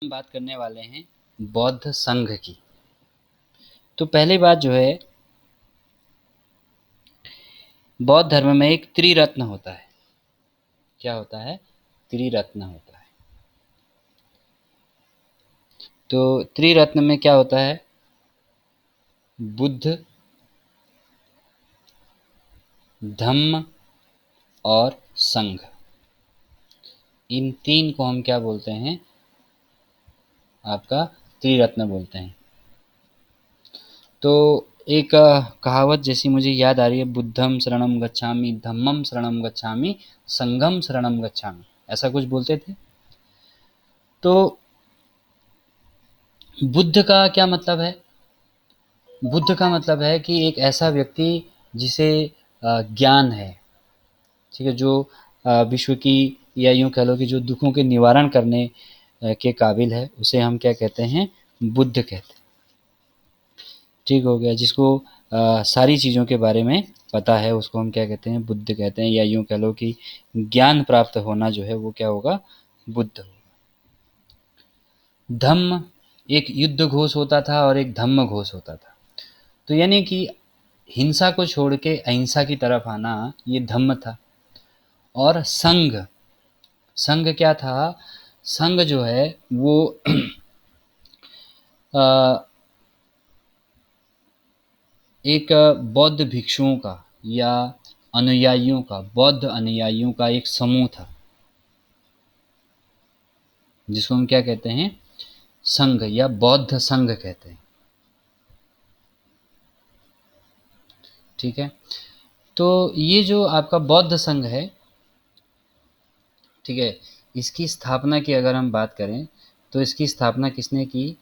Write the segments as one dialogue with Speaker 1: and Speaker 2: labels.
Speaker 1: हम बात करने वाले हैं बौद्ध संघ की। तो पहली बात जो है, बौद्ध धर्म में एक त्रिरत्न होता है। क्या होता है? त्रिरत्न होता है। तो त्रिरत्न में क्या होता है? बुद्ध, धम्म और संघ। इन तीन को हम क्या बोलते हैं? आपका त्रिरत्न बोलते हैं। तो एक कहावत जैसी मुझे याद आ रही है, बुद्धम शरणम गच्छामि, धम्मम शरणम गच्छामि, संघम शरणम गच्छामि, ऐसा कुछ बोलते थे। तो बुद्ध का क्या मतलब है? बुद्ध का मतलब है कि एक ऐसा व्यक्ति जिसे ज्ञान है, ठीक है, जो विश्व की, या यूँ कह लो कि जो दुखों के निवारण करने के काबिल है, उसे हम क्या कहते हैं? बुद्ध कहते हैं। ठीक हो गया। जिसको सारी चीज़ों के बारे में पता है, उसको हम क्या कहते हैं? बुद्ध कहते हैं। या यूँ कह लो कि ज्ञान प्राप्त होना जो है वो क्या होगा? बुद्ध होगा। धम्म एक युद्ध घोष होता था और एक धम्म घोष होता था। तो यानी कि हिंसा को छोड़ के अहिंसा की तरफ आना, ये धम्म था। और संघ, संघ क्या था? संघ जो है वो एक बौद्ध भिक्षुओं का या अनुयायियों का, बौद्ध अनुयायियों का एक समूह था, जिसको हम क्या कहते हैं? संघ या बौद्ध संघ कहते हैं। ठीक है। तो ये जो आपका बौद्ध संघ है, ठीक है, इसकी स्थापना की अगर हम बात करें तो इसकी स्थापना किसने की?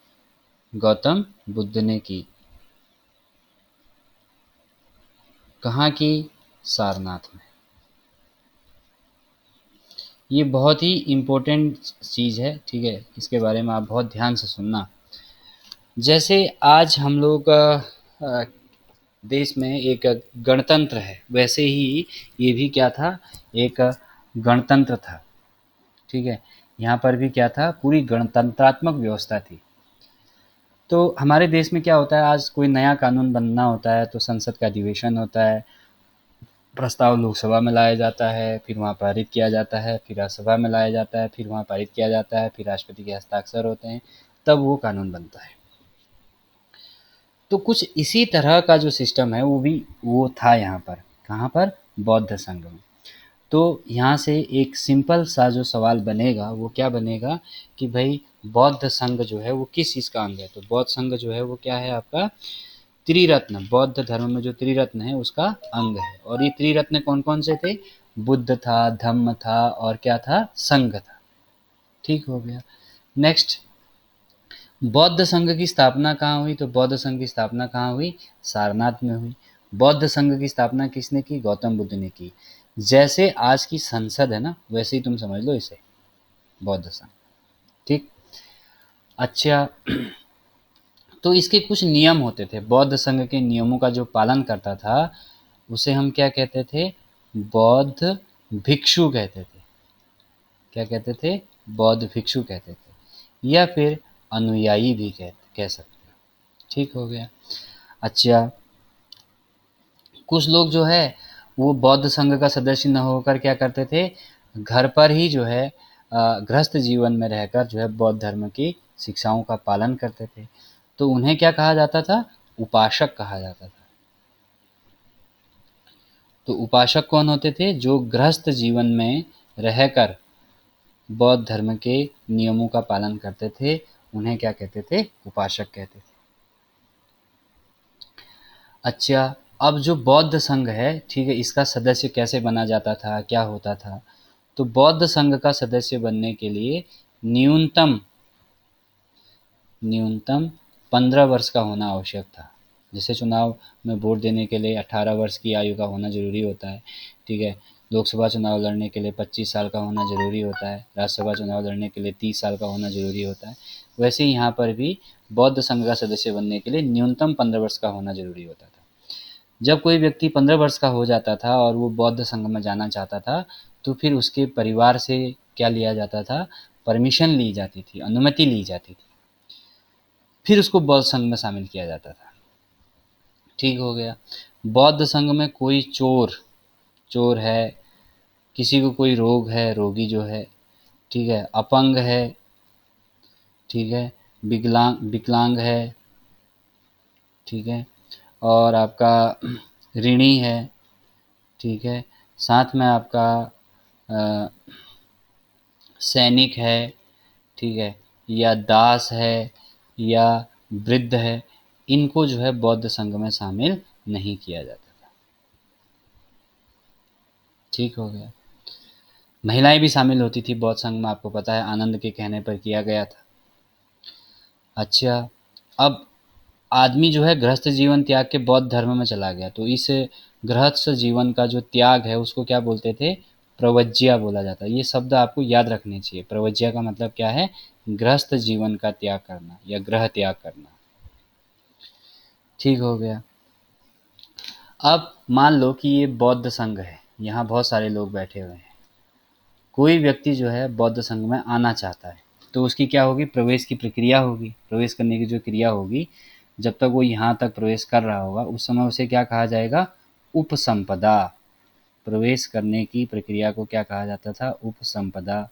Speaker 1: गौतम बुद्ध ने की। कहाँ की? सारनाथ में। ये बहुत ही इम्पोर्टेंट चीज़ है, ठीक है, इसके बारे में आप बहुत ध्यान से सुनना। जैसे आज हम लोग देश में एक गणतंत्र है, वैसे ही ये भी क्या था? एक गणतंत्र था। ठीक है। यहाँ पर भी क्या था? पूरी गणतंत्रात्मक व्यवस्था थी। तो हमारे देश में क्या होता है, आज कोई नया कानून बनना होता है तो संसद का अधिवेशन होता है, प्रस्ताव लोकसभा में लाया जाता है, फिर वहाँ पारित किया जाता है, फिर राज्यसभा में लाया जाता है, फिर वहाँ पारित किया जाता है, फिर राष्ट्रपति के हस्ताक्षर होते हैं, तब वो कानून बनता है। तो कुछ इसी तरह का जो सिस्टम है वो था यहाँ पर। कहाँ पर? बौद्ध संघ में। तो यहाँ से एक सिंपल सा जो सवाल बनेगा वो क्या बनेगा कि भाई बौद्ध संघ जो है वो किस चीज़ का अंग है? तो बौद्ध संघ जो है वो क्या है? आपका त्रिरत्न, बौद्ध धर्म में जो त्रिरत्न है उसका अंग है। और ये त्रिरत्न कौन कौन से थे? बुद्ध था, धम्म था और क्या था? संघ था। ठीक हो गया। नेक्स्ट, बौद्ध संघ की स्थापना कहाँ हुई? तो बौद्ध संघ की स्थापना कहाँ हुई? सारनाथ में हुई। बौद्ध संघ की स्थापना किसने की? गौतम बुद्ध ने की। जैसे आज की संसद है ना, वैसे ही तुम समझ लो इसे, बौद्ध संघ। ठीक। अच्छा, तो इसके कुछ नियम होते थे। बौद्ध संघ के नियमों का जो पालन करता था उसे हम क्या कहते थे? बौद्ध भिक्षु कहते थे। क्या कहते थे? बौद्ध भिक्षु कहते थे, या फिर अनुयायी भी कह सकते हैं। ठीक हो गया। अच्छा, कुछ लोग जो है वो बौद्ध संघ का सदस्य न होकर क्या करते थे? घर पर ही जो है गृहस्थ जीवन में रहकर जो है बौद्ध धर्म की शिक्षाओं का पालन करते थे। तो उन्हें क्या कहा जाता था? उपासक कहा जाता था। तो उपासक कौन होते थे? जो गृहस्थ जीवन में रहकर बौद्ध धर्म के नियमों का पालन करते थे, उन्हें क्या कहते थे? उपासक कहते थे। अच्छा, अब जो बौद्ध संघ है, ठीक है, इसका सदस्य कैसे बना जाता था, क्या होता था? तो बौद्ध संघ का सदस्य बनने के लिए न्यूनतम न्यूनतम 15 वर्ष का होना आवश्यक था। जैसे चुनाव में वोट देने के लिए 18 वर्ष की आयु का होना ज़रूरी होता है, ठीक है। लोकसभा चुनाव लड़ने के लिए 25 साल का होना ज़रूरी होता है, राज्यसभा चुनाव लड़ने के लिए 30 साल का होना ज़रूरी होता है। वैसे ही यहाँ पर भी बौद्ध संघ का सदस्य बनने के लिए न्यूनतम 15 वर्ष का होना ज़रूरी होता था। जब कोई व्यक्ति 15 वर्ष का हो जाता था और वो बौद्ध संघ में जाना चाहता था, तो फिर उसके परिवार से क्या लिया जाता था? परमिशन ली जाती थी, अनुमति ली जाती थी, फिर उसको बौद्ध संघ में शामिल किया जाता था। ठीक हो गया। बौद्ध संघ में कोई चोर चोर है, किसी को कोई रोग है, रोगी जो है, ठीक है, अपंग है, ठीक है, विकलांग विकलांग है, ठीक है, और आपका ऋणी है, ठीक है, साथ में आपका अ, सैनिक है, ठीक है, या दास है, या वृद्ध है, इनको जो है बौद्ध संघ में शामिल नहीं किया जाता था। ठीक हो गया। महिलाएं भी शामिल होती थी बौद्ध संघ में, आपको पता है, आनंद के कहने पर किया गया था। अच्छा, अब आदमी जो है गृहस्थ जीवन त्याग के बौद्ध धर्म में चला गया, तो इस गृहस्थ जीवन का जो त्याग है उसको क्या बोलते थे? प्रवज्या बोला जाता है। ये शब्द आपको याद रखने चाहिए। प्रवज्या का मतलब क्या है? गृहस्थ जीवन का त्याग करना या गृह त्याग करना। ठीक हो गया। अब मान लो कि ये बौद्ध संघ है, यहाँ बहुत सारे लोग बैठे हुए हैं। कोई व्यक्ति जो है बौद्ध संघ में आना चाहता है, तो उसकी क्या होगी? प्रवेश की प्रक्रिया होगी। प्रवेश करने की जो क्रिया होगी, जब तक वो यहाँ तक प्रवेश कर रहा होगा उस समय उसे क्या कहा जाएगा? उपसंपदा। प्रवेश करने की प्रक्रिया को क्या कहा जाता था? उपसंपदा।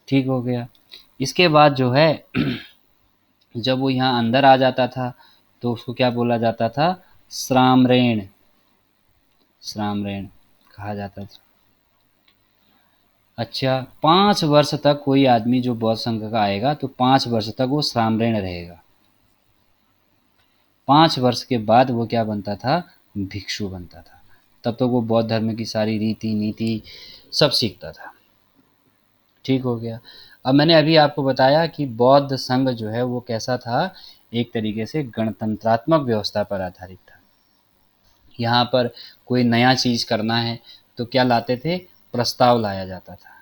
Speaker 1: ठीक हो गया। इसके बाद जो है जब वो यहाँ अंदर आ जाता था तो उसको क्या बोला जाता था? श्रामरेण। श्रामरेण कहा जाता था। अच्छा, 5 वर्ष तक कोई आदमी जो बौद्ध संघ का आएगा तो 5 वर्ष तक वो श्रामरेण रहेगा। 5 वर्ष के बाद वो क्या बनता था? भिक्षु बनता था। तब तक वो बौद्ध धर्म की सारी रीति नीति सब सीखता था। ठीक हो गया। अब मैंने अभी आपको बताया कि बौद्ध संघ जो है वो कैसा था? एक तरीके से गणतंत्रात्मक व्यवस्था पर आधारित था। यहाँ पर कोई नया चीज़ करना है तो क्या लाते थे? प्रस्ताव लाया जाता था।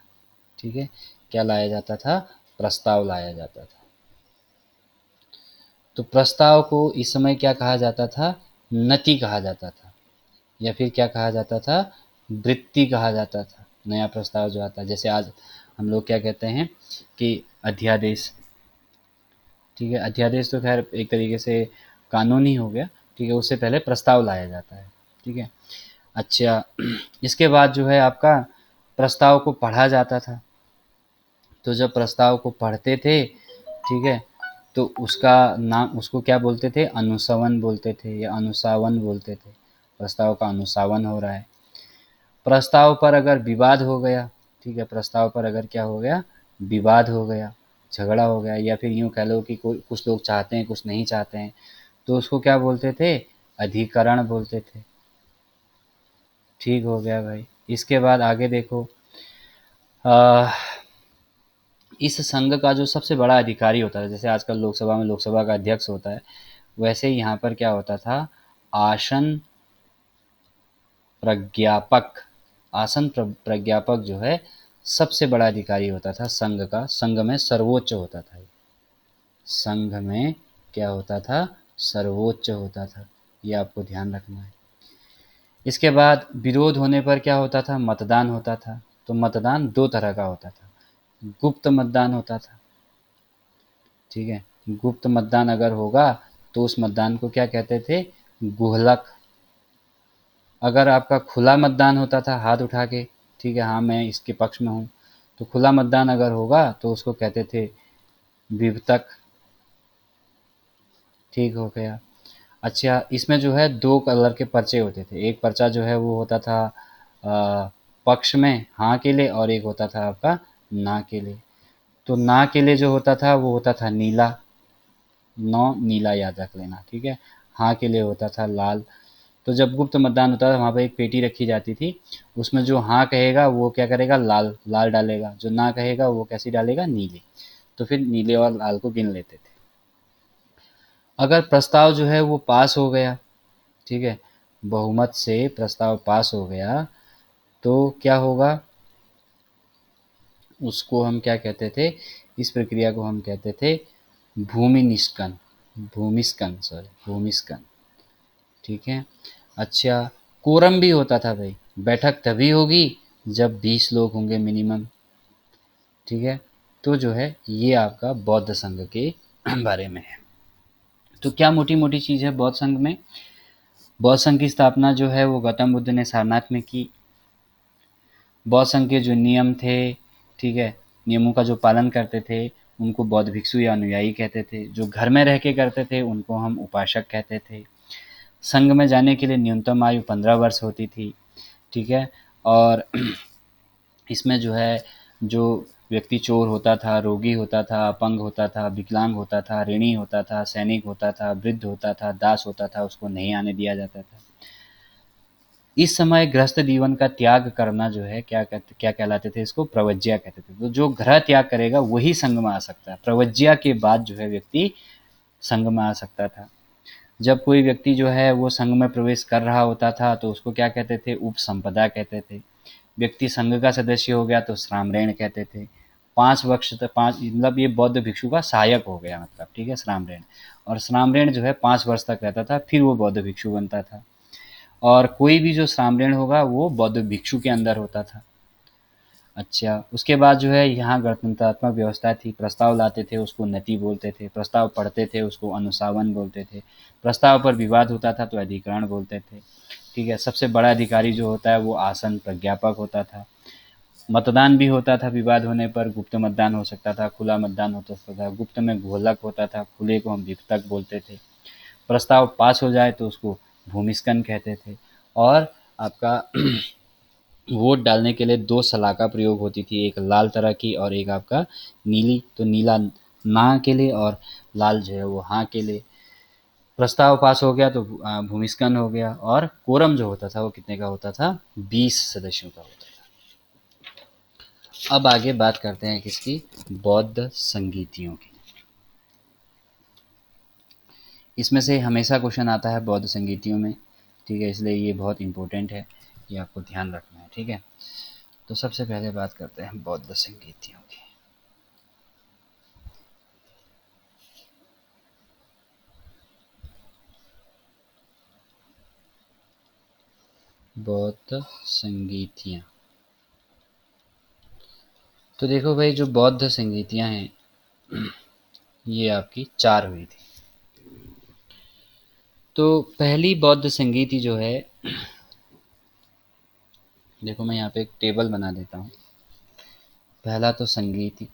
Speaker 1: ठीक है, क्या लाया जाता था? प्रस्ताव लाया जाता था। तो प्रस्ताव को इस समय क्या कहा जाता था? नति कहा जाता था, या फिर क्या कहा जाता था? वृत्ति कहा जाता था। नया प्रस्ताव जो आता है, जैसे आज हम लोग क्या कहते हैं कि अध्यादेश। ठीक है, अध्यादेश तो खैर एक तरीके से कानून ही हो गया। ठीक है, उससे पहले प्रस्ताव लाया जाता है। ठीक है। अच्छा, इसके बाद जो है आपका प्रस्ताव को पढ़ा जाता था। तो जब प्रस्ताव को पढ़ते थे, ठीक है, तो उसका नाम, उसको क्या बोलते थे? अनुसवन बोलते थे या अनुसावन बोलते थे। प्रस्ताव का अनुसावन हो रहा है। प्रस्ताव पर अगर विवाद हो गया, ठीक है, प्रस्ताव पर अगर क्या हो गया? विवाद हो गया, झगड़ा हो गया, या फिर यूँ कह लो कि कोई कुछ लोग चाहते हैं कुछ नहीं चाहते हैं, तो उसको क्या बोलते थे? अधिकरण बोलते थे। ठीक हो गया भाई। इसके बाद आगे देखो, आ, इस संघ का जो सबसे बड़ा अधिकारी होता है, जैसे आजकल लोकसभा में लोकसभा का अध्यक्ष होता है, वैसे ही यहाँ पर क्या होता था? आसन प्रज्ञापक। आसन प्रज्ञापक जो है सबसे बड़ा अधिकारी होता था संघ का। संघ में सर्वोच्च होता था। संघ में क्या होता था? सर्वोच्च होता था। ये आपको ध्यान रखना है। इसके बाद विरोध होने पर क्या होता था? मतदान होता था। तो मतदान दो तरह का होता था। गुप्त मतदान होता था। ठीक है, गुप्त मतदान अगर होगा तो उस मतदान को क्या कहते थे? गुहलक। अगर आपका खुला मतदान होता था हाथ उठा के, ठीक है, हाँ मैं इसके पक्ष में हूँ, तो खुला मतदान अगर होगा तो उसको कहते थे विवतक। ठीक हो गया। अच्छा, इसमें जो है दो कलर के पर्चे होते थे। एक पर्चा जो है वो होता था पक्ष में हाँ के लिए, और एक होता था आपका ना के लिए। तो ना के लिए जो होता था वो होता था नीला। नौ नीला याद रख लेना। ठीक है, हाँ के लिए होता था लाल। तो जब गुप्त मतदान होता था वहाँ पे एक पेटी रखी जाती थी, उसमें जो हाँ कहेगा वो क्या करेगा? लाल लाल डालेगा, जो ना कहेगा वो कैसी डालेगा? नीले। तो फिर नीले और लाल को गिन लेते थे। अगर प्रस्ताव जो है वो पास हो गया, ठीक है, बहुमत से प्रस्ताव पास हो गया, तो क्या होगा? उसको हम क्या कहते थे? इस प्रक्रिया को हम कहते थे भूमि निष्कन। भूमिस्कन, सॉरी, भूमिस्कन। ठीक है। अच्छा, कोरम भी होता था भाई। बैठक तभी होगी जब 20 लोग होंगे मिनिमम। ठीक है, तो जो है ये आपका बौद्ध संघ के बारे में है। तो क्या मोटी मोटी चीज़ है बौद्ध संघ में? बौद्ध संघ की स्थापना जो है वो गौतम बुद्ध ने सारनाथ में की। बौद्ध संघ के जो नियम थे, ठीक है, नियमों का जो पालन करते थे उनको बौद्ध भिक्षु या अनुयायी कहते थे। जो घर में रह के करते थे उनको हम उपासक कहते थे। संघ में जाने के लिए न्यूनतम आयु 15 वर्ष होती थी, ठीक है। और इसमें जो है जो व्यक्ति चोर होता था, रोगी होता था, अपंग होता था, विकलांग होता था, ऋणी होता था, सैनिक होता था, वृद्ध होता था, दास होता था, उसको नहीं आने दिया जाता था। इस समय गृहस्थ जीवन का त्याग करना जो है क्या कहलाते थे? इसको प्रवज्या कहते थे। तो जो गृह त्याग करेगा वही संघ में आ सकता है। प्रवज्या के बाद जो है व्यक्ति संघ में आ सकता था। जब कोई व्यक्ति जो है वो संघ में प्रवेश कर रहा होता था तो उसको क्या कहते थे? उपसंपदा कहते थे। व्यक्ति संघ का सदस्य हो गया तो श्रामणेन कहते थे। 5 वर्ष तक, 5 मतलब ये बौद्ध भिक्षु का सहायक हो गया, मतलब, ठीक है, श्रामणेन। और श्रामणेन जो है 5 वर्ष तक रहता था, फिर वो बौद्ध भिक्षु बनता था। और कोई भी जो श्रामणेन होगा वो बौद्ध भिक्षु के अंदर होता था। अच्छा, उसके बाद जो है यहाँ गणतंत्रात्मक व्यवस्था थी। प्रस्ताव लाते थे उसको नति बोलते थे, प्रस्ताव पढ़ते थे उसको अनुसावन बोलते थे, प्रस्ताव पर विवाद होता था तो अधिकरण बोलते थे, ठीक है। सबसे बड़ा अधिकारी जो होता है वो आसन प्रज्ञापक होता था। मतदान भी होता था, विवाद होने पर गुप्त मतदान हो सकता था, खुला मतदान हो सकता था। गुप्त में घोलक होता था, खुले को हम विपतक बोलते थे। प्रस्ताव पास हो जाए तो उसको भूमिस्कन कहते थे। और आपका वोट डालने के लिए 2 सलाह का प्रयोग होती थी, एक लाल तरह की और एक आपका नीली। तो नीला ना के लिए और लाल जो है वो हाँ के लिए। प्रस्ताव पास हो गया तो भूमिस्कन हो गया। और कोरम जो होता था वो कितने का होता था? 20 सदस्यों का होता था। अब आगे बात करते हैं किसकी? बौद्ध संगीतियों की। इसमें से हमेशा क्वेश्चन आता है बौद्ध संगीतियों में, ठीक है, इसलिए ये बहुत इंपॉर्टेंट है, ये आपको ध्यान रखना है, ठीक है। तो सबसे पहले बात करते हैं बौद्ध संगीतियों की। बौद्ध संगीतियाँ। तो देखो भाई, जो बौद्ध संगीतियाँ हैं ये आपकी 4 हुई थी। तो पहली बौद्ध संगीति जो है, देखो मैं यहाँ पे एक टेबल बना देता हूँ। पहला तो संगीति,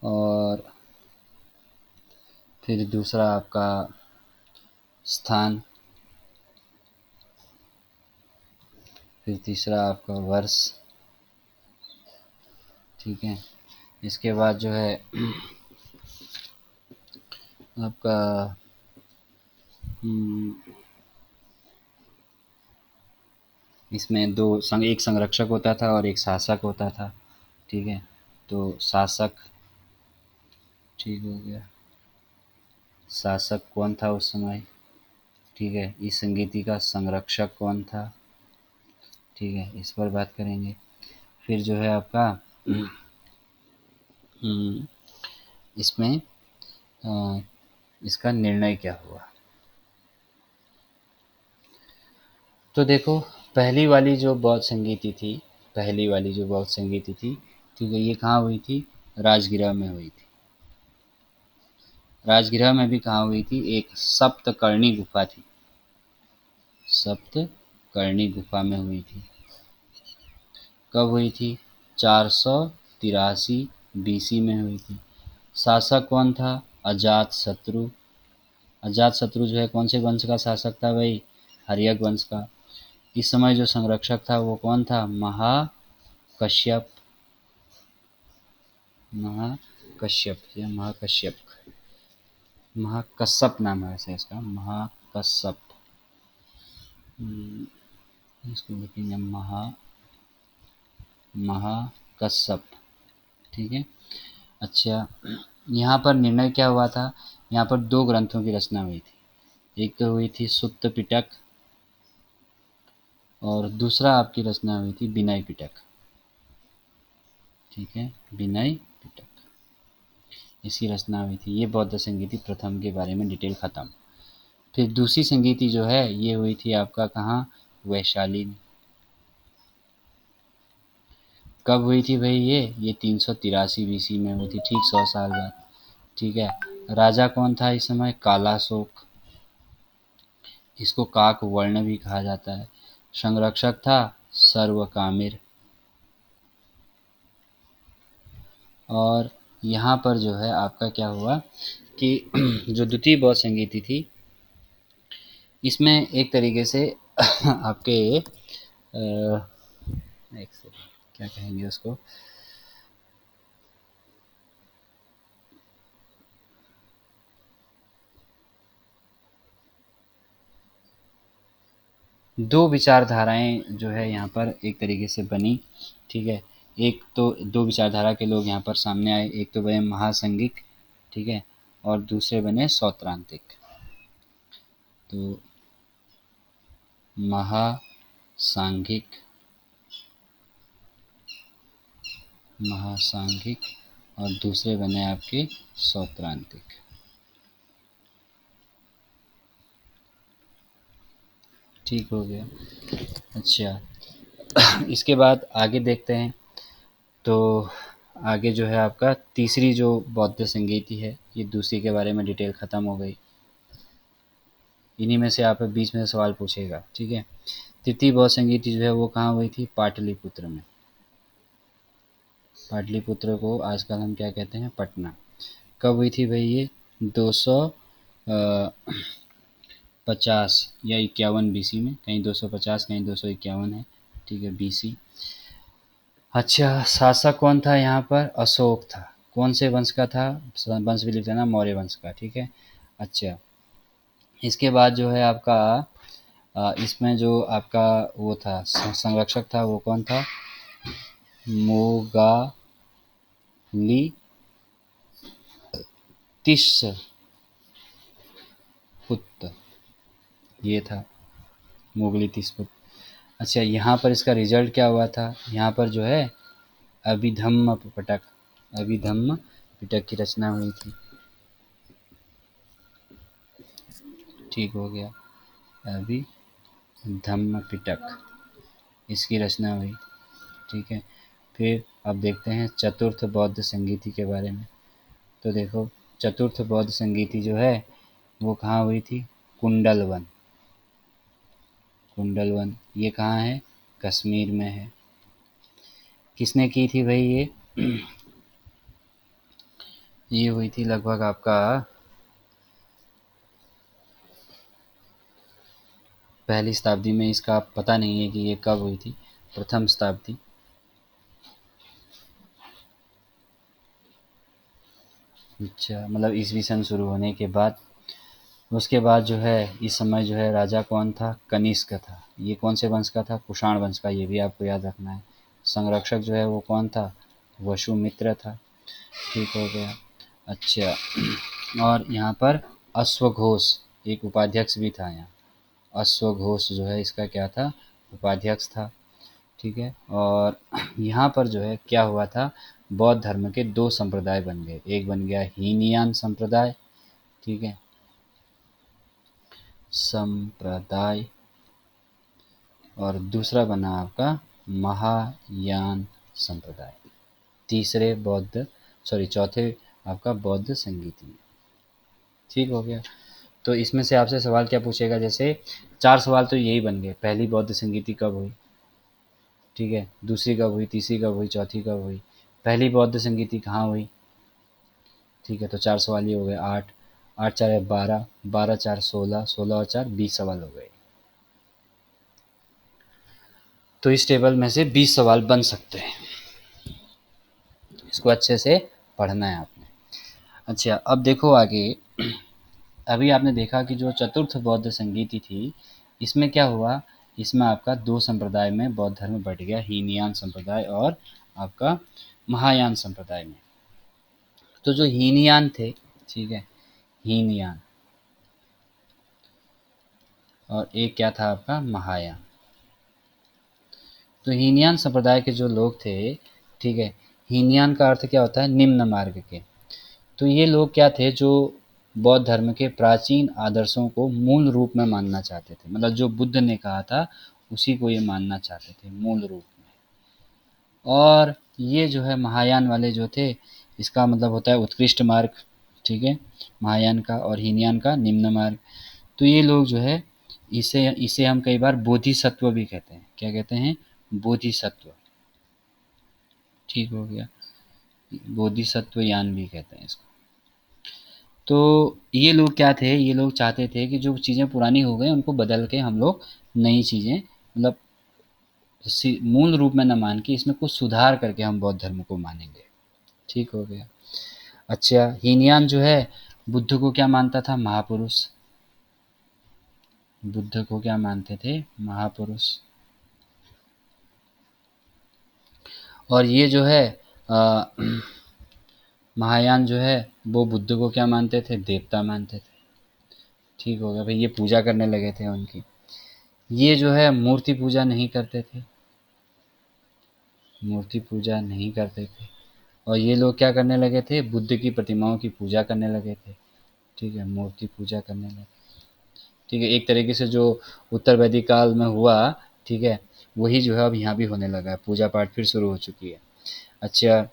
Speaker 1: और फिर दूसरा आपका स्थान, फिर तीसरा आपका वर्ष, ठीक है। इसके बाद जो है आपका इसमें एक संरक्षक होता था और एक शासक होता था, ठीक है। तो शासक, ठीक हो गया। शासक कौन था उस समय, ठीक है। इस संगीति का संरक्षक कौन था, ठीक है, इस पर बात करेंगे। फिर जो है आपका हम्म, इसमें इसका निर्णय क्या हुआ। तो देखो, पहली वाली जो बौद्ध संगीति थी, पहली वाली जो बौद्ध संगीति थी, ठीक है, ये कहाँ हुई थी? राजगृह में हुई थी। राजगृह में भी कहाँ हुई थी? एक सप्तकर्णी गुफा थी, सप्तकर्णी गुफा में हुई थी। कब हुई थी? 483 बीसी में हुई थी। शासक कौन था? अजात शत्रु। अजात शत्रु जो है कौन से वंश का शासक था भाई? हर्यक वंश का। इस समय जो संरक्षक था वो कौन था? महाकश्यप। महाकश्यप या महाकश्यप, महाकश्यप नाम है वैसे इसका, महाकश्यप। इसको लिखेंगे महाकश्यप, ठीक है। अच्छा, यहाँ पर निर्णय क्या हुआ था? यहाँ पर 2 ग्रंथों की रचना हुई थी। एक तो हुई थी सुत्त पिटक और दूसरा आपकी रचना हुई थी विनय पिटक, ठीक है, विनय पिटक, इसकी रचना हुई थी। ये बौद्ध संगीति प्रथम के बारे में डिटेल खत्म। फिर दूसरी संगीति जो है ये हुई थी आपका कहाँ? वैशाली में। कब हुई थी भाई ये 383 बीसी में हुई थी, ठीक 100 साल बाद। ठीक है। राजा कौन था इस समय? कालाशोक, इसको काक वर्ण भी कहा जाता है। संरक्षक था सर्वकामिर। और यहाँ पर जो है आपका क्या हुआ कि जो द्वितीय बौद्ध संगीति थी, इसमें एक तरीके से आपके एक सेकंड, क्या कहेंगे उसको, दो विचारधाराएं जो है यहाँ पर एक तरीके से बनी। ठीक है। एक तो दो विचारधारा के लोग यहाँ पर सामने आए, एक तो बने महासंघिक, ठीक है, और दूसरे बने सौत्रांतिक। तो महासांघिक, महासांघिक और दूसरे बने आपके सौत्रांतिक। ठीक हो गया। अच्छा, इसके बाद आगे देखते हैं। तो आगे जो है आपका तीसरी जो बौद्ध संगीति है, ये दूसरी के बारे में डिटेल ख़त्म हो गई। इन्हीं में से आप बीच में सवाल पूछेगा। ठीक है। तृतीय बौद्ध संगीति जो है वो कहाँ हुई थी? पाटलिपुत्र में। पाटलिपुत्र को आजकल हम क्या कहते हैं? पटना। कब हुई थी भाई ये? 250 या 51 बीसी में, कहीं 250 कहीं 251 है। ठीक है, बीसी। अच्छा, शासक कौन था यहाँ पर? अशोक था। कौन से वंश का था? वंश भी लिख लेना, मौर्य वंश का। ठीक है। अच्छा, इसके बाद जो है आपका इसमें जो आपका वो था संरक्षक था, वो कौन था? मोगालितिसपुत्र, ये था मोगलीतिसपुत्र। अच्छा, यहाँ पर इसका रिजल्ट क्या हुआ था? यहाँ पर जो है अभिधम्म पिटक, अभिधम्म पिटक की रचना हुई थी। ठीक हो गया, अभिधम्म पिटक, इसकी रचना हुई। ठीक है। फिर अब देखते हैं चतुर्थ बौद्ध संगीति के बारे में। तो देखो, चतुर्थ बौद्ध संगीति जो है वो कहाँ हुई थी? कुंडलवन। कुंडलवन ये कहाँ है? कश्मीर में है। किसने की थी भाई ये हुई थी लगभग आपका पहली शताब्दी में। इसका पता नहीं है कि ये कब हुई थी, प्रथम शताब्दी। अच्छा, मतलब ईसवी सन शुरू होने के बाद। उसके बाद जो है इस समय जो है राजा कौन था? कनिष्क था। ये कौन से वंश का था? कुषाण वंश का, ये भी आपको याद रखना है। संरक्षक जो है वो कौन था? वसुमित्र था। ठीक हो गया। अच्छा, और यहाँ पर अश्वघोष एक उपाध्यक्ष भी था यहाँ। अश्वघोष जो है इसका क्या था? उपाध्यक्ष था। ठीक है। और यहाँ पर जो है क्या हुआ था? बौद्ध धर्म के दो संप्रदाय बन गए। एक बन गया हीनयान संप्रदाय, ठीक है, संप्रदाय, और दूसरा बना आपका महायान संप्रदाय। तीसरे बौद्ध, सॉरी, चौथे आपका बौद्ध संगीति में। ठीक हो गया। तो इसमें से आपसे सवाल क्या पूछेगा? जैसे चार सवाल तो यही बन गए। पहली बौद्ध संगीति कब हुई? ठीक है। दूसरी कब हुई? तीसरी कब हुई? चौथी कब हुई? पहली बौद्ध संगीति कहाँ हुई? ठीक है। तो चार सवाल ये हो गए। आठ, आठ चार है 12, 12 चार 16, 16 और चार 20 सवाल हो गए। तो इस टेबल में से 20 सवाल बन सकते हैं। इसको अच्छे से पढ़ना है आपने। अच्छा, अब देखो आगे। अभी आपने देखा कि जो चतुर्थ बौद्ध संगीति थी, इसमें क्या हुआ? इसमें आपका दो संप्रदाय में बौद्ध धर्म बट गया, हीनयान संप्रदाय और आपका महायान संप्रदाय में। तो जो हीनयान थे, ठीक है, हीनयान, और एक क्या था आपका? महायान। तो हीनयान संप्रदाय के जो लोग थे, ठीक है, हीनयान का अर्थ क्या होता है? निम्न मार्ग के। तो ये लोग क्या थे? जो बौद्ध धर्म के प्राचीन आदर्शों को मूल रूप में मानना चाहते थे। मतलब जो बुद्ध ने कहा था उसी को ये मानना चाहते थे मूल रूप में। और ये जो है महायान वाले जो थे, इसका मतलब होता है उत्कृष्ट मार्ग, ठीक है, महायान का, और हीनयान का निम्न मार्ग। तो ये लोग जो है, इसे इसे हम कई बार बोधिसत्व भी कहते हैं। क्या कहते हैं? बोधिसत्व। ठीक हो गया, बोधिसत्व यान भी कहते हैं इसको। तो ये लोग क्या थे, ये लोग चाहते थे कि जो चीज़ें पुरानी हो गई उनको बदल के हम लोग नई चीज़ें, मतलब मूल रूप में न मान के इसमें कुछ सुधार करके हम बौद्ध धर्म को मानेंगे। ठीक हो गया। अच्छा, हीनयान जो है बुद्ध को क्या मानता था? महापुरुष। बुद्ध को क्या मानते थे? महापुरुष। और ये जो है अ, महायान जो है वो बुद्ध को क्या मानते थे? देवता मानते थे। ठीक हो गया भाई, ये पूजा करने लगे थे उनकी। ये जो है मूर्ति पूजा नहीं करते थे, मूर्ति पूजा नहीं करते थे। और ये लोग क्या करने लगे थे? बुद्ध की प्रतिमाओं की पूजा करने लगे थे। ठीक है, मूर्ति पूजा करने लगे। ठीक है, एक तरीके से जो उत्तर वैदिक काल में हुआ, ठीक है, वही जो है अब यहाँ भी होने लगा है, पूजा पाठ फिर शुरू हो चुकी है। अच्छा,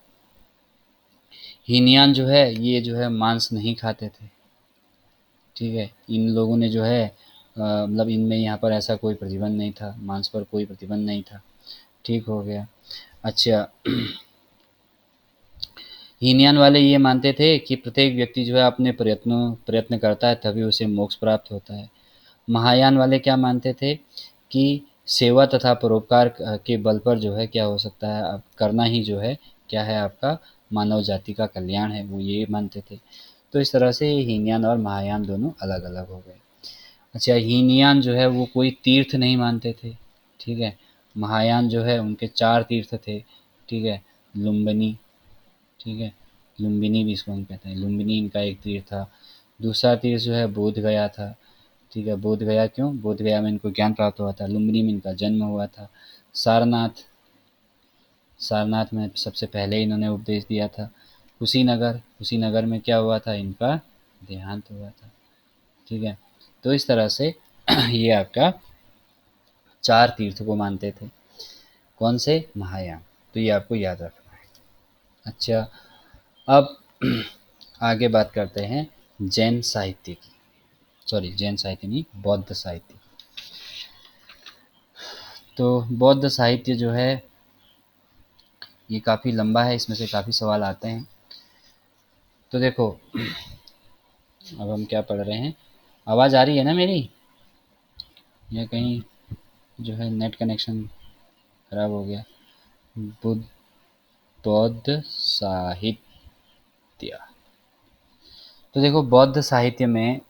Speaker 1: हीनयान जो है ये जो है मांस नहीं खाते थे। ठीक है, इन लोगों ने जो है मतलब इनमें यहाँ पर ऐसा कोई प्रतिबंध नहीं था, मांस पर कोई प्रतिबंध नहीं था। ठीक हो गया। अच्छा, हीनयान वाले ये मानते थे कि प्रत्येक व्यक्ति जो है अपने प्रयत्न करता है तभी उसे मोक्ष प्राप्त होता है। महायान वाले क्या मानते थे कि सेवा तथा परोपकार के बल पर जो है क्या हो सकता है, आप करना ही जो है क्या है, आपका मानव जाति का कल्याण है, वो ये मानते थे। तो इस तरह से हीनयान और महायान दोनों अलग अलग हो गए। अच्छा, हीनयान जो है वो कोई तीर्थ नहीं मानते थे। ठीक है, महायान जो है उनके 4 तीर्थ थे। ठीक है, लुम्बिनी, ठीक है, लुम्बिनी भी इसको हम कहते हैं, लुम्बिनी इनका एक तीर्थ था। दूसरा तीर्थ जो है बोध गया था। ठीक है, बोध गया क्यों? बोध गया में इनको ज्ञान प्राप्त हुआ था। लुम्बिनी में इनका जन्म हुआ था। सारनाथ, सारनाथ में सबसे पहले इन्होंने उपदेश दिया था। कुशीनगर, कुशीनगर में क्या हुआ था? इनका देहांत हुआ था। ठीक है, तो इस तरह से ये आपका 4 तीर्थ को मानते थे। कौन से? महायान। तो ये आपको याद रखना है। अच्छा, अब आगे बात करते हैं जैन साहित्य की। सॉरी, जैन साहित्य नहीं, बौद्ध साहित्य। तो बौद्ध साहित्य जो है ये काफ़ी लंबा है, इसमें से काफ़ी सवाल आते हैं। तो देखो, अब हम क्या पढ़ रहे हैं, आवाज़ आ रही है ना मेरी, या कहीं जो है नेट कनेक्शन खराब हो गया? बुद्ध, बौद्ध साहित्य। तो देखो, बौद्ध साहित्य में,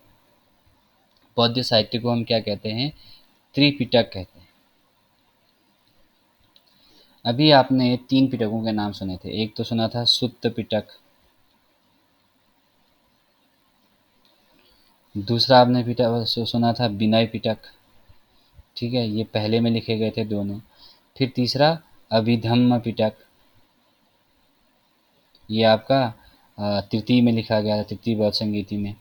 Speaker 1: बौद्ध साहित्य को हम क्या कहते हैं? त्रिपिटक कहते हैं। अभी आपने 3 पिटकों के नाम सुने थे। एक तो सुना था सुत्त पिटक, दूसरा आपने पिटक सुना था विनय पिटक। ठीक है, ये पहले में लिखे गए थे दोनों। फिर तीसरा अभिधम्म पिटक, ये आपका तृतीय में लिखा गया था, तृतीय बौद्ध संगीति में।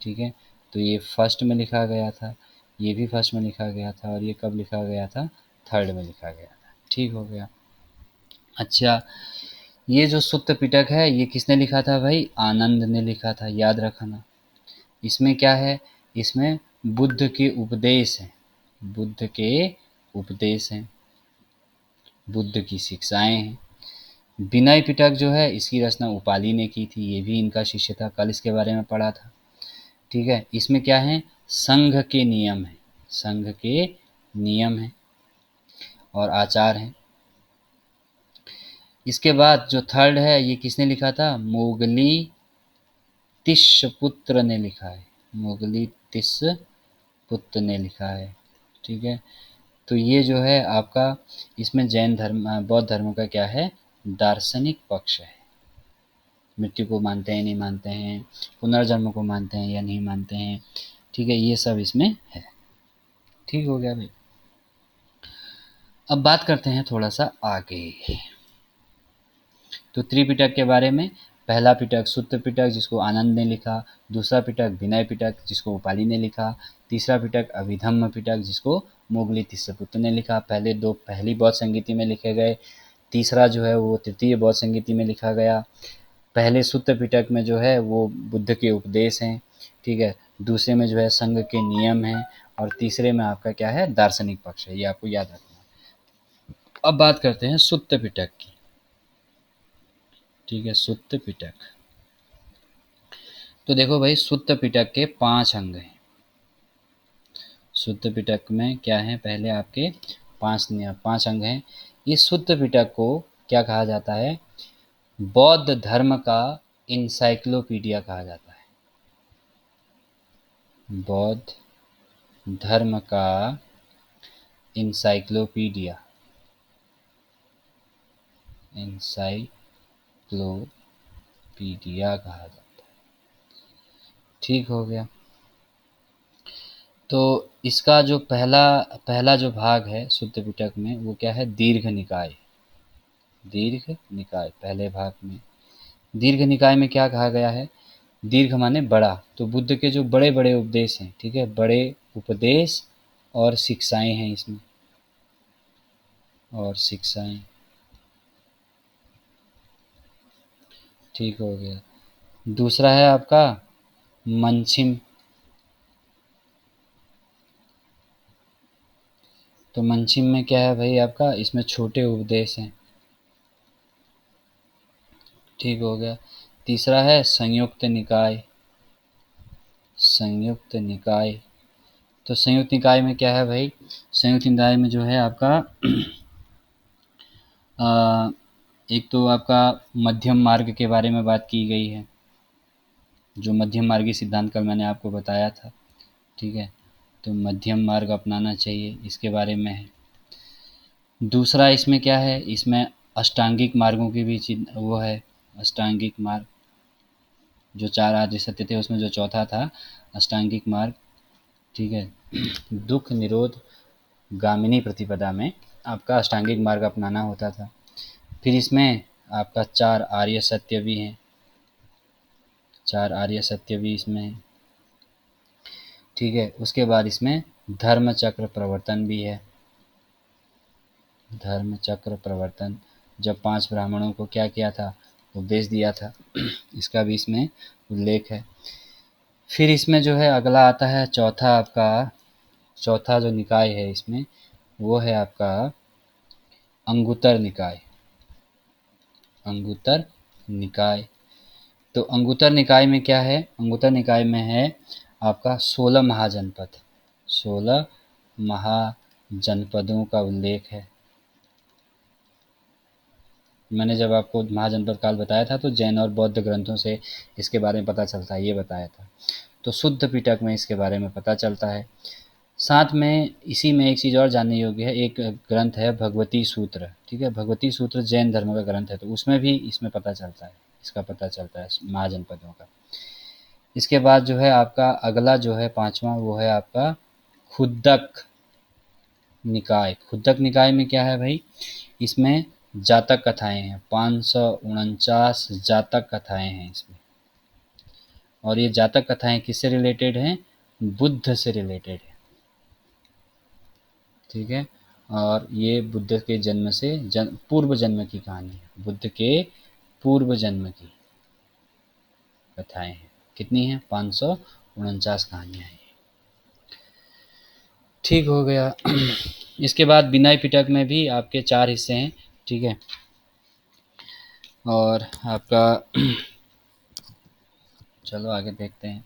Speaker 1: ठीक है, तो ये फर्स्ट में लिखा गया था, ये भी फर्स्ट में लिखा गया था, और ये कब लिखा गया था? थर्ड में लिखा गया था। ठीक हो गया। अच्छा, ये जो सुत्त पिटक है ये किसने लिखा था भाई? आनंद ने लिखा था, याद रखना। इसमें क्या है? इसमें बुद्ध के उपदेश हैं, बुद्ध के उपदेश हैं, बुद्ध की शिक्षाएं हैं। विनय पिटक जो है इसकी रचना उपाली ने की थी, ये भी इनका शिष्य था, कल इसके बारे में पढ़ा था। ठीक है, इसमें क्या है? संघ के नियम है, संघ के नियम है और आचार हैं। इसके बाद जो थर्ड है ये किसने लिखा था? मोगली तिस्सपुत्र ने लिखा है, मोगली तिस्सपुत्र ने लिखा है। ठीक है, तो ये जो है आपका, इसमें जैन धर्म बौद्ध धर्म का क्या है? दार्शनिक पक्ष है। मृत्यु को मानते हैं, नहीं मानते हैं, पुनर्जन्म को मानते हैं या नहीं मानते हैं। ठीक है, ये सब इसमें है। ठीक हो गया भाई। अब बात करते हैं थोड़ा सा आगे। तो त्रिपिटक के बारे में, पहला पिटक सुत्त पिटक जिसको आनंद ने लिखा, दूसरा पिटक विनय पिटक जिसको उपाली ने लिखा, तीसरा पिटक अभिधम्म पिटक जिसको मोगली तिस्सपुत्र ने लिखा। पहले दो पहली बौद्ध संगीति में लिखे गए, तीसरा जो है वो तृतीय बौद्ध संगीति में लिखा गया। पहले सुत्त पिटक में जो है वो बुद्ध के उपदेश हैं, ठीक है। दूसरे में जो है संघ के नियम हैं, और तीसरे में आपका क्या है, दार्शनिक पक्ष है। ये आपको याद रखना। अब बात करते हैं सुत्त पिटक की, ठीक है। सुत्त पिटक, तो देखो भाई, सुत्त पिटक के 5 अंग हैं। सुत्त पिटक में क्या है, पहले आपके 5 अंग हैं। इस सुत्त पिटक को क्या कहा जाता है, बौद्ध धर्म का इंसाइक्लोपीडिया कहा जाता है। बौद्ध धर्म का इंसाइक्लोपीडिया, इंसाइक्लोपीडिया कहा जाता है। ठीक हो गया। तो इसका जो पहला जो भाग है सुत्त पिटक में, वो क्या है, दीर्घ निकाय। दीर्घ निकाय पहले भाग में, दीर्घ निकाय में क्या कहा गया है, दीर्घ माने बड़ा, तो बुद्ध के जो बड़े बड़े उपदेश हैं, ठीक है, बड़े उपदेश और शिक्षाएं हैं इसमें, और शिक्षाएं। ठीक हो गया। दूसरा है आपका मंचिम। तो मंचिम में क्या है भाई आपका, इसमें छोटे उपदेश हैं। ठीक हो गया। तीसरा है संयुक्त निकाय। संयुक्त निकाय, तो संयुक्त निकाय में क्या है भाई, संयुक्त निकाय में जो है आपका एक तो आपका मध्यम मार्ग के बारे में बात की गई है, जो मध्यम मार्गी सिद्धांत कल मैंने आपको बताया था, ठीक है। तो मध्यम मार्ग अपनाना चाहिए, इसके बारे में है। दूसरा इसमें क्या है, इसमें अष्टांगिक मार्गों की भी वो है, अष्टांगिक मार्ग, जो 4 आर्य सत्य थे उसमें जो चौथा था अष्टांगिक मार्ग, ठीक है। दुख निरोध गामिनी प्रतिपदा में आपका अष्टांगिक मार्ग अपनाना होता था। फिर इसमें आपका 4 आर्य सत्य भी हैं, 4 आर्य सत्य भी इसमें है, ठीक है। उसके बाद इसमें धर्म चक्र प्रवर्तन भी है। धर्म चक्र प्रवर्तन, जब 5 ब्राह्मणों को क्या किया था, उपदेश दिया था, इसका भी इसमें उल्लेख है। फिर इसमें जो है अगला आता है चौथा, आपका चौथा जो निकाय है इसमें, वो है आपका अंगुत्तर निकाय। अंगुत्तर निकाय, तो अंगुत्तर निकाय में क्या है, अंगुत्तर निकाय में है आपका 16 महाजनपद, 16 महाजनपदों का उल्लेख है। मैंने जब आपको महाजनपद काल बताया था तो जैन और बौद्ध ग्रंथों से इसके बारे में पता चलता है, ये बताया था। तो शुद्ध पिटक में इसके बारे में पता चलता है। साथ में इसी में एक चीज़ और जानने योग्य है, एक ग्रंथ है भगवती सूत्र, ठीक है। भगवती सूत्र जैन धर्म का ग्रंथ है, तो उसमें भी इसमें पता चलता है, इसका पता चलता है महाजनपदों का। इसके बाद जो है आपका अगला जो है 5वां, वो है आपका खुद्दक निकाय। खुद्दक निकाय में क्या है भाई, इसमें जातक कथाएं हैं, 549 जातक कथाएं हैं इसमें। और ये जातक कथाएं किससे रिलेटेड हैं, बुद्ध से रिलेटेड है, ठीक है। और ये बुद्ध के जन्म से पूर्व जन्म की कहानी है, बुद्ध के पूर्व जन्म की कथाएं हैं। कितनी हैं, 549 कहानियां हैं। ठीक हो गया। इसके बाद विनय पिटक में भी आपके 4 हिस्से हैं, ठीक है। और आपका चलो आगे देखते हैं।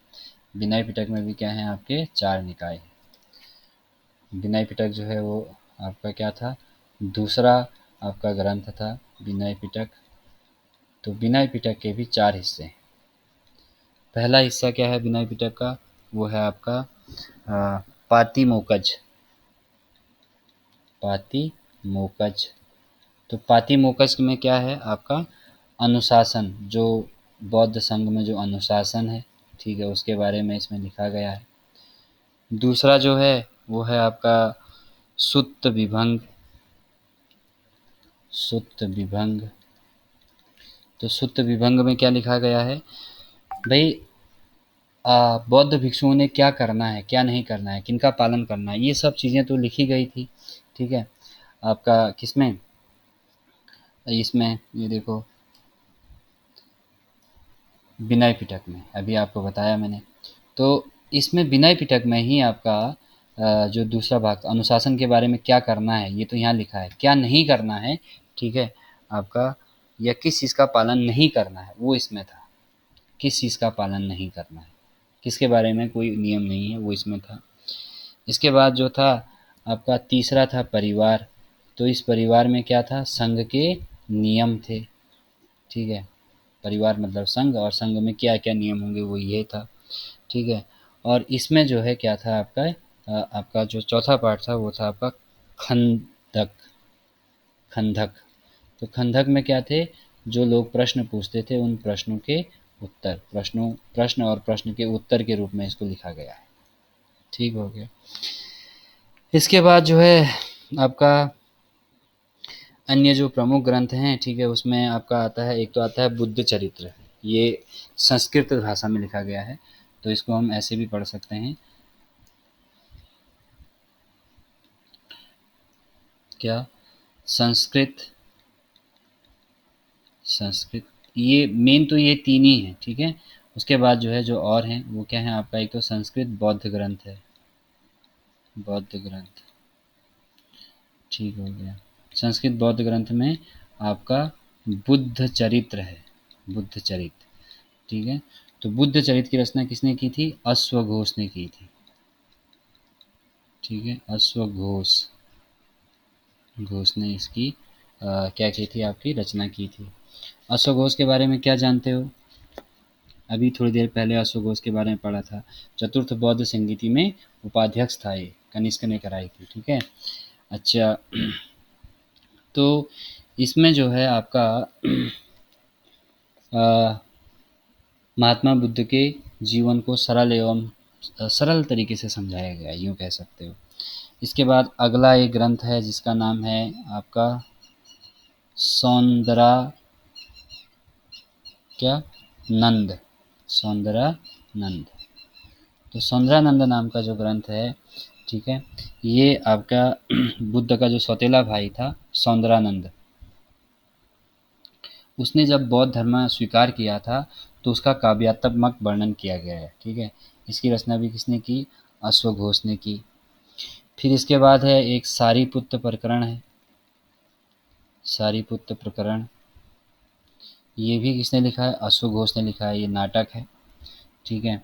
Speaker 1: विनय पिटक में भी क्या है, आपके 4 निकाय हैं। विनय पिटक जो है वो आपका क्या था, दूसरा आपका ग्रंथ था विनय पिटक। तो विनय पिटक के भी 4 हिस्से हैं। पहला हिस्सा क्या है विनय पिटक का, वो है आपका पातिमोकज। पातिमोकज, तो पातिमोकज में क्या है आपका अनुशासन, जो बौद्ध संघ में जो अनुशासन है, ठीक है, उसके बारे में इसमें लिखा गया है। दूसरा जो है वो है आपका सुत्त विभंग। सुत्त विभंग, तो सुत्त विभंग में क्या लिखा गया है भाई, बौद्ध भिक्षुओं ने क्या करना है, क्या नहीं करना है, किनका पालन करना है, ये सब चीज़ें तो लिखी गई थी, ठीक है। आपका किसमें, इसमें ये देखो, विनय पिटक में अभी आपको बताया मैंने। तो इसमें विनय पिटक में ही आपका जो दूसरा भाग अनुशासन के बारे में क्या करना है ये तो यहाँ लिखा है, क्या नहीं करना है, ठीक है, आपका या किस चीज़ का पालन नहीं करना है वो इसमें था। किस चीज़ का पालन नहीं करना है, किसके बारे में कोई नियम नहीं है वो इसमें था। इसके बाद जो था आपका तीसरा था परिवार। तो इस परिवार में क्या था, संघ के नियम थे, ठीक है। परिवार मतलब संघ, और संघ में क्या क्या नियम होंगे वो ये था, ठीक है। और इसमें जो है क्या था आपका आपका जो चौथा पार्ट था वो था आपका खंदक। खंदक, तो खंदक में क्या थे, जो लोग प्रश्न पूछते थे उन प्रश्नों के उत्तर, प्रश्न और प्रश्न के उत्तर के रूप में इसको लिखा गया है, ठीक हो गया। इसके बाद जो है आपका अन्य जो प्रमुख ग्रंथ हैं, ठीक है, उसमें आपका आता है, एक तो आता है बुद्ध चरित्र। ये संस्कृत भाषा में लिखा गया है, तो इसको हम ऐसे भी पढ़ सकते हैं, क्या, संस्कृत। संस्कृत, ये मेन तो ये तीन ही हैं, ठीक है। उसके बाद जो है जो और हैं वो क्या है आपका, एक तो संस्कृत बौद्ध ग्रंथ है, बौद्ध ग्रंथ, ठीक हो गया। संस्कृत बौद्ध ग्रंथ में आपका बुद्ध चरित्र है, बुद्ध चरित्र, ठीक है। तो बुद्ध चरित्र की रचना किसने की थी, अश्वघोष ने की थी, ठीक है। अश्वघोष, घोष ने इसकी क्या की थी, आपकी रचना की थी। अश्वघोष के बारे में क्या जानते हो, अभी थोड़ी देर पहले अश्वघोष के बारे में पढ़ा था। चतुर्थ बौद्ध संगीति में उपाध्यक्ष था, ये कनिष्क ने कराई थी, ठीक है। अच्छा, तो इसमें जो है आपका महात्मा बुद्ध के जीवन को सरल एवं सरल तरीके से समझाया गया, यूँ कह सकते हो। इसके बाद अगला एक ग्रंथ है जिसका नाम है आपका सौंदरा, क्या, नंद, सौंदरानंद। तो सौंदरानंद नाम का जो ग्रंथ है, ठीक है, ये आपका बुद्ध का जो सौतेला भाई था सौंदरानंद, उसने जब बौद्ध धर्म स्वीकार किया था तो उसका काव्यात्मक वर्णन किया गया है, ठीक है। इसकी रचना भी किसने की, अश्वघोष ने की। फिर इसके बाद है एक सारीपुत्त प्रकरण है, सारीपुत्त प्रकरण, ये भी किसने लिखा है, अश्वघोष ने लिखा है, ये नाटक है, ठीक है।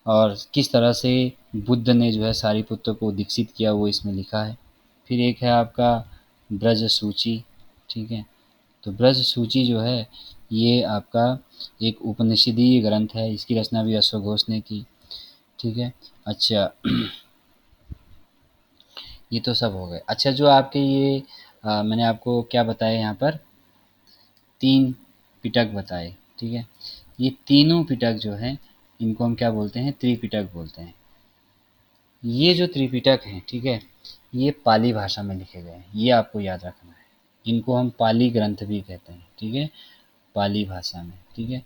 Speaker 1: और किस तरह से बुद्ध ने जो है सारीपुत्त को दीक्षित किया वो इसमें लिखा है। फिर एक है आपका ब्रज सूची, ठीक है। तो ब्रज सूची जो है ये आपका एक उपनिषदीय ग्रंथ है, इसकी रचना भी अश्वघोष ने की, ठीक है। अच्छा, ये तो सब हो गए। अच्छा, जो आपके ये मैंने आपको क्या बताया यहाँ पर, तीन पिटक बताए, ठीक है। ये तीनों पिटक जो हैं इनको हम क्या बोलते हैं, त्रिपिटक बोलते हैं। ये जो त्रिपिटक हैं, ठीक है, ये पाली भाषा में लिखे गए हैं, ये आपको याद रखना है। इनको हम पाली ग्रंथ भी कहते हैं, ठीक है, पाली भाषा में, ठीक है।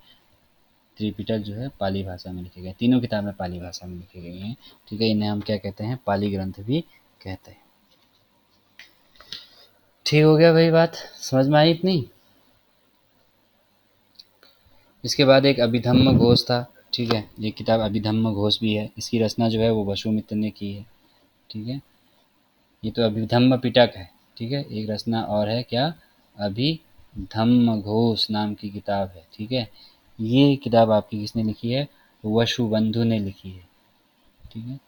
Speaker 1: त्रिपिटक जो है पाली भाषा में लिखे गए, तीनों किताबें पाली भाषा में लिखी गई हैं, ठीक है। इन्हें हम क्या कहते हैं, पाली ग्रंथ भी कहते हैं। ठीक हो गया भाई, बात समझ में आई इतनी। इसके बाद एक अभिधम्म घोष था, ठीक है, ये किताब अभिधम्म घोष भी है, इसकी रचना जो है वो वसुमित्र ने की है, ठीक है। ये तो अभिधम्म पिटक है, ठीक है। एक रचना और है क्या, अभिधम्म घोष नाम की किताब है, ठीक है। ये किताब आपकी किसने लिखी है, वसुबंधु ने लिखी है, ठीक है।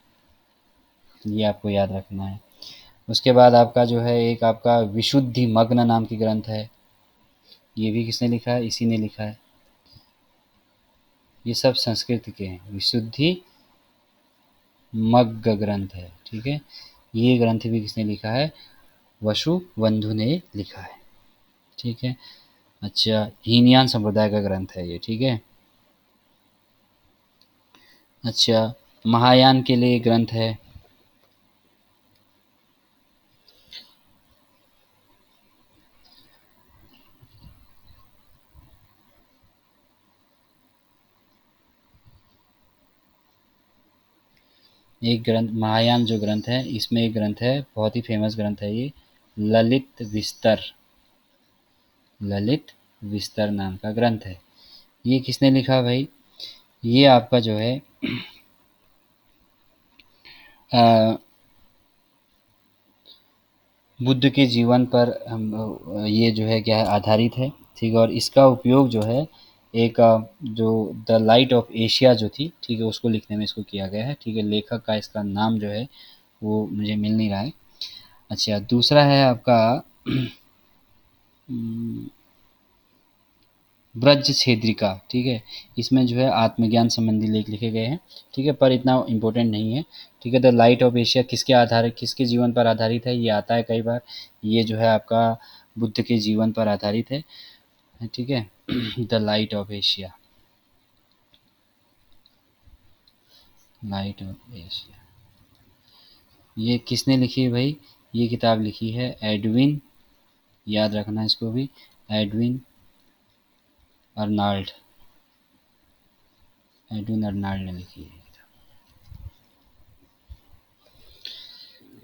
Speaker 1: ये आपको याद रखना है। उसके बाद आपका जो है एक आपका विशुद्धि मग्न नाम की ग्रंथ है, ये भी किसने लिखा है, इसी ने लिखा है। ये सब संस्कृत के हैं, विशुद्धि मग्ग ग्रंथ है, ठीक है। ये ग्रंथ भी किसने लिखा है, वसुबंधु ने लिखा है, ठीक है। अच्छा, हीनयान संप्रदाय का ग्रंथ है ये, ठीक है। अच्छा, महायान के लिए ग्रंथ है, एक ग्रंथ महायान जो ग्रंथ है इसमें एक ग्रंथ है, बहुत ही फेमस ग्रंथ है ये, ललित विस्तर, ललित विस्तर नाम का ग्रंथ है। ये किसने लिखा भाई? ये आपका जो है अ, बुद्ध के जीवन पर ये जो है क्या है आधारित है, ठीक है। और इसका उपयोग जो है एक जो द लाइट ऑफ एशिया जो थी, ठीक है, उसको लिखने में इसको किया गया है, ठीक है। लेखक का इसका नाम जो है वो मुझे मिल नहीं रहा है। अच्छा, दूसरा है आपका ब्रज छेद्रिका, ठीक है। इसमें जो है आत्मज्ञान संबंधी लेख लिखे गए हैं, ठीक है, पर इतना इम्पोर्टेंट नहीं है, ठीक है। द लाइट ऑफ एशिया किसके आधारित, किसके जीवन पर आधारित है, ये आता है कई बार। ये जो है आपका बुद्ध के जीवन पर आधारित है, ठीक है। The light of Asia, light of Asia, ये किसने लिखी है भाई? ये किताब लिखी है एडविन, याद रखना इसको भी, एडविन अर्नाल्ड, एडविन अर्नाल्ड ने लिखी है,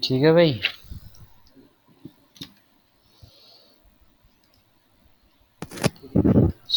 Speaker 1: ठीक है भाई।